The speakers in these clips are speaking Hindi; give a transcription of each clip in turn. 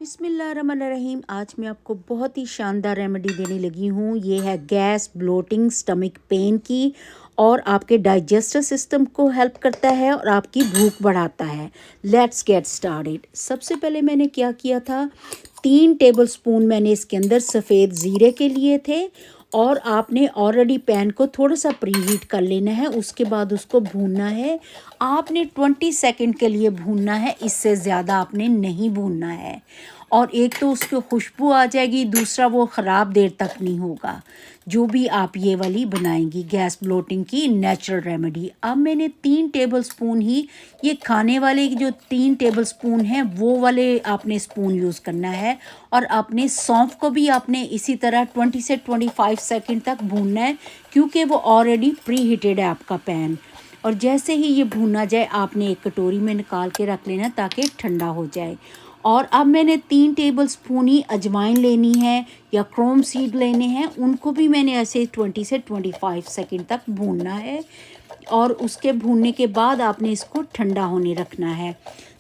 बिस्मिल्लाहिर्रहमानिर्रहीम। आज मैं आपको बहुत ही शानदार रेमेडी देने लगी हूँ। ये है गैस, ब्लोटिंग, स्टमक पेन की और आपके डाइजेस्टिव सिस्टम को हेल्प करता है और आपकी भूख बढ़ाता है। Let's get started. सबसे पहले मैंने क्या किया था, 3 टेबलस्पून मैंने इसके अंदर सफ़ेद ज़ीरे के लिए थे और आपने ऑलरेडी पैन को थोड़ा सा प्रीहीट कर लेना है। उसके बाद उसको भूनना है। आपने 20 सेकंड के लिए भूनना है, इससे ज़्यादा आपने नहीं भूनना है। और एक तो उसकी खुशबू आ जाएगी, दूसरा वो ख़राब देर तक नहीं होगा जो भी आप ये वाली बनाएंगी गैस ब्लोटिंग की नेचुरल रेमेडी। अब मैंने 3 टेबलस्पून ही ये खाने वाले जो 3 टेबलस्पून हैं वो वाले आपने स्पून यूज़ करना है। और अपने सौंफ को भी आपने इसी तरह 20 से 25 सेकंड तक भूनना है, क्योंकि वो ऑलरेडी प्री हीटेड है आपका पैन। और जैसे ही ये भूना जाए आपने एक कटोरी में निकाल के रख लेना ताकि ठंडा हो जाए। और अब मैंने 3 टेबलस्पून ही अजवाइन लेनी है या क्रोम सीड लेने हैं, उनको भी मैंने ऐसे 20 से 25 सेकंड तक भूनना है। और उसके भूनने के बाद आपने इसको ठंडा होने रखना है।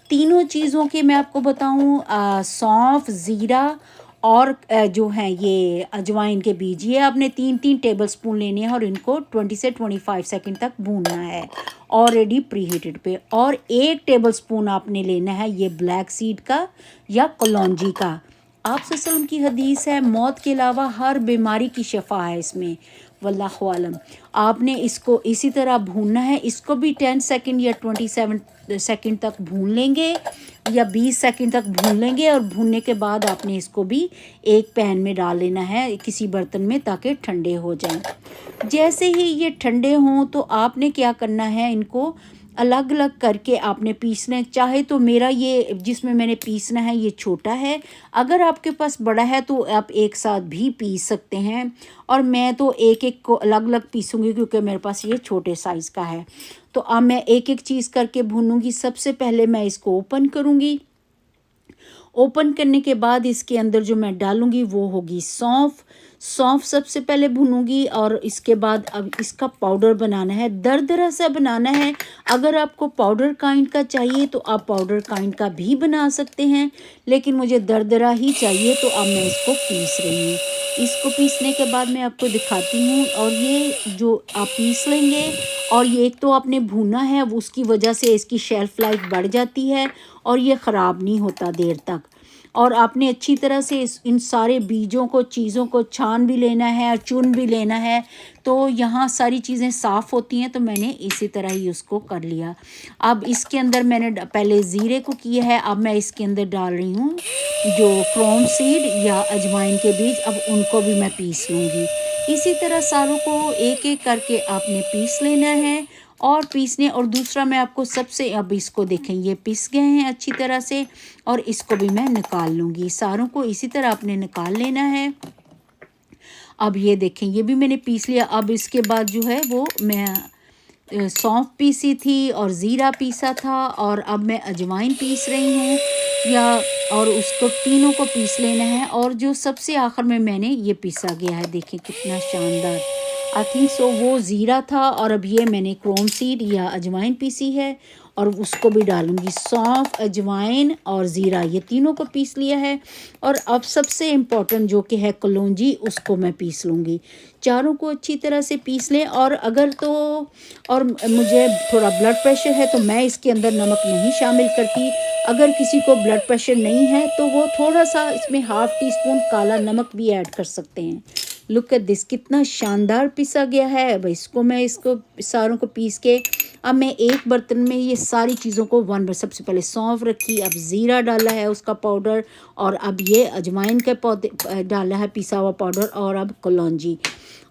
तीनों चीज़ों के मैं आपको बताऊं, सौंफ, ज़ीरा और जो है ये अजवाइन के बीज, ये आपने 3-3 टेबलस्पून लेने हैं और इनको 20 से 25 सेकंड तक भूनना है ऑलरेडी प्री हीटेड पे। और 1 टेबलस्पून आपने लेना है ये ब्लैक सीड का या कलौंजी का। आप सल्लम की हदीस है, मौत के अलावा हर बीमारी की शफा है इसमें, वल्लाहु आलम। आपने इसको इसी तरह भूनना है। इसको भी 10 सेकंड या 27 सेकंड तक भून लेंगे या 20 सेकंड तक भून लेंगे। और भूनने के बाद आपने इसको भी एक पैन में डाल लेना है किसी बर्तन में, ताकि ठंडे हो जाएं। जैसे ही ये ठंडे हों तो आपने क्या करना है, इनको अलग अलग करके आपने पीसना है। चाहे तो मेरा ये जिसमें मैंने पीसना है ये छोटा है, अगर आपके पास बड़ा है तो आप एक साथ भी पीस सकते हैं। और मैं तो एक एक को अलग अलग पीसूँगी क्योंकि मेरे पास ये छोटे साइज़ का है। तो अब मैं एक एक चीज़ करके भूनूंगी। सबसे पहले मैं इसको ओपन करूँगी। ओपन करने के बाद इसके अंदर जो मैं डालूँगी वो होगी सौंफ। सौंफ सबसे पहले भूनूंगी और इसके बाद अब इसका पाउडर बनाना है, दरदरा सा बनाना है। अगर आपको पाउडर काइंड का चाहिए तो आप पाउडर काइंड का भी बना सकते हैं, लेकिन मुझे दरदरा ही चाहिए तो अब मैं इसको पीस रही हूँ। इसको पीसने के बाद मैं आपको दिखाती हूँ। और ये जो आप पीस लेंगे, और ये एक तो आपने भूना है, उसकी वजह से इसकी शेल्फ़ लाइफ बढ़ जाती है और ये ख़राब नहीं होता देर तक। और आपने अच्छी तरह से इन सारे बीजों को, चीज़ों को छान भी लेना है और चुन भी लेना है। तो यहाँ सारी चीज़ें साफ़ होती हैं, तो मैंने इसी तरह ही उसको कर लिया। अब इसके अंदर मैंने पहले ज़ीरे को किया है, अब मैं इसके अंदर डाल रही हूँ जो क्रोम सीड या अजवाइन के बीज, अब उनको भी मैं पीस लूँगी। इसी तरह सारों को एक एक करके आपने पीस लेना है और पीसने। और दूसरा मैं आपको सबसे, अब इसको देखें ये पिस गए हैं अच्छी तरह से, और इसको भी मैं निकाल लूँगी। सारों को इसी तरह आपने निकाल लेना है। अब ये देखें ये भी मैंने पीस लिया। अब इसके बाद जो है वो मैं सौंफ पीसी थी और ज़ीरा पीसा था, और अब मैं अजवाइन पीस रही हूँ या, और उसको तीनों को पीस लेना है। और जो सबसे आखिर में मैंने ये पीसा गया है, देखें कितना शानदार। आई थिंक सो वो ज़ीरा था। और अब ये मैंने क्रोम सीड या अजवाइन पीसी है और उसको भी डालूंगी। सौंफ, अजवाइन और ज़ीरा, ये तीनों को पीस लिया है। और अब सबसे इम्पॉर्टेंट जो कि है कलौंजी, उसको मैं पीस लूँगी। चारों को अच्छी तरह से पीस लें। और अगर तो, और मुझे थोड़ा ब्लड प्रेशर है तो मैं इसके अंदर नमक नहीं शामिल करती। अगर किसी को ब्लड प्रेशर नहीं है तो वो थोड़ा सा इसमें ½ टीस्पून काला नमक भी ऐड कर सकते हैं। लुक एट दिस, कितना शानदार पिसा गया है। अब इसको मैं इसको सारों को पीस के, अब मैं एक बर्तन में ये सारी चीज़ों को सबसे पहले सौंफ रखी, अब ज़ीरा डाला है उसका पाउडर, और अब ये अजवाइन के पौधे डाला है पिसा हुआ पाउडर, और अब कलौंजी।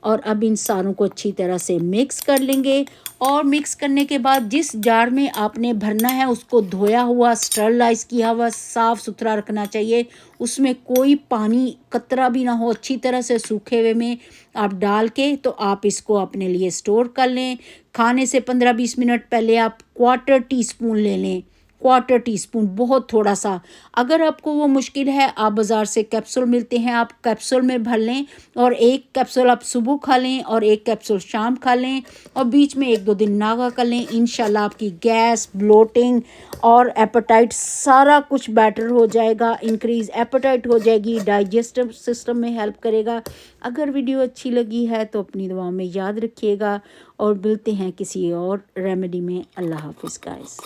और अब इन सारों को अच्छी तरह से मिक्स कर लेंगे। और मिक्स करने के बाद जिस जार में आपने भरना है उसको धोया हुआ, स्टरलाइज किया हुआ, साफ़ सुथरा रखना चाहिए। उसमें कोई पानी कतरा भी ना हो, अच्छी तरह से सूखे हुए में आप डाल के तो आप इसको अपने लिए स्टोर कर लें। खाने से 15-20 मिनट पहले आप 1/4 टीस्पून ले लें क्वार्टर टीस्पून, बहुत थोड़ा सा। अगर आपको वो मुश्किल है, आप बाज़ार से कैप्सूल मिलते हैं, आप कैप्सूल में भर लें और एक कैप्सूल आप सुबह खा लें और एक कैप्सूल शाम खा लें और बीच में 1-2 दिन नागा कर लें। इंशाल्लाह आपकी गैस, ब्लोटिंग और एपेटाइट सारा कुछ बेटर हो जाएगा, इंक्रीज़ एपेटाइट हो जाएगी, डाइजेस्टिव सिस्टम में हेल्प करेगा। अगर वीडियो अच्छी लगी है तो अपनी दुआओं में याद रखिएगा और मिलते हैं किसी और रेमेडी में। अल्लाह हाफ़िज़ गाइस।